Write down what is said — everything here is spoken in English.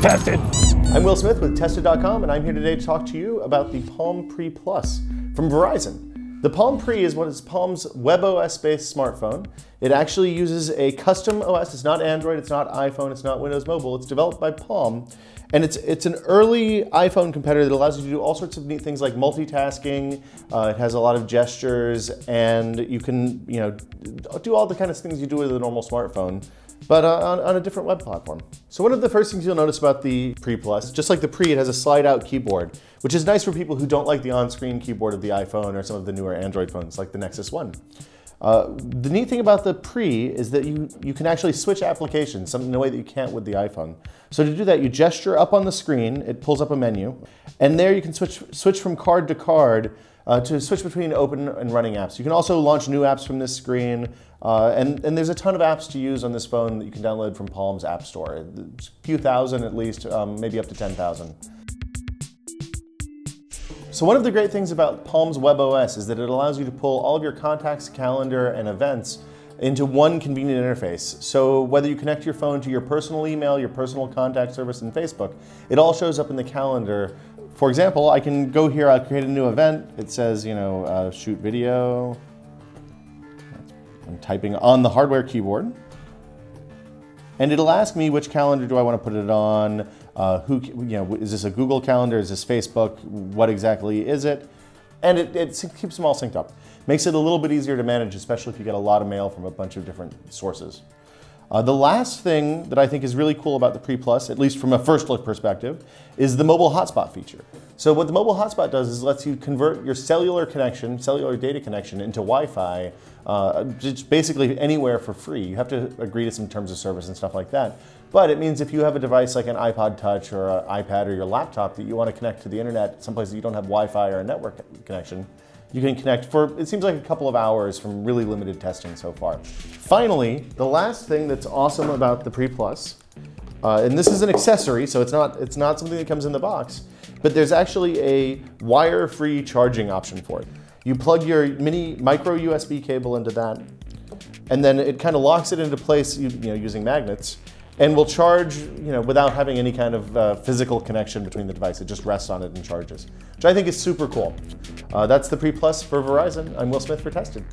Tested. I'm Will Smith with Tested.com, and I'm here today to talk to you about the Palm Pre Plus from Verizon. The Palm Pre is what is Palm's WebOS-based smartphone. It actually uses a custom OS. It's not Android, it's not iPhone, it's not Windows Mobile. It's developed by Palm, and it's an early iPhone competitor that allows you to do all sorts of neat things like multitasking. It has a lot of gestures, and you can do all the kind of things you do with a normal smartphone, but on a different web platform. So one of the first things you'll notice about the Pre Plus, just like the Pre, it has a slide-out keyboard, which is nice for people who don't like the on-screen keyboard of the iPhone or some of the newer Android phones, like the Nexus 1. The neat thing about the Pre is that you can actually switch applications, something in a way that you can't with the iPhone. So to do that, you gesture up on the screen, it pulls up a menu, and there you can switch from card to card to switch between open and running apps. You can also launch new apps from this screen, and there's a ton of apps to use on this phone that you can download from Palm's App Store. A few thousand at least, maybe up to 10,000. So one of the great things about Palm's WebOS is that it allows you to pull all of your contacts, calendar, and events into one convenient interface. So whether you connect your phone to your personal email, your personal contact service, and Facebook, it all shows up in the calendar. For example, I can go here, I'll create a new event. It says, shoot video. I'm typing on the hardware keyboard. And it'll ask me which calendar do I want to put it on, is this a Google Calendar, is this Facebook, what exactly is it? And it keeps them all synced up. Makes it a little bit easier to manage, especially if you get a lot of mail from a bunch of different sources. The last thing that I think is really cool about the Pre Plus, at least from a first look perspective, is the mobile hotspot feature. So what the mobile hotspot does is lets you convert your cellular data connection into Wi-Fi, just basically anywhere for free. You have to agree to some terms of service and stuff like that. But it means if you have a device like an iPod Touch or an iPad or your laptop that you want to connect to the internet, someplace that you don't have Wi-Fi or a network connection, you can connect for, it seems like a couple of hours from really limited testing so far. Finally, the last thing that's awesome about the Pre Plus, and this is an accessory, so it's not something that comes in the box, but there's actually a wire-free charging option for it. You plug your micro USB cable into that, and then it kind of locks it into place using magnets, and will charge without having any kind of physical connection between the device. It just rests on it and charges, which I think is super cool. That's the Pre Plus for Verizon. I'm Will Smith for Tested.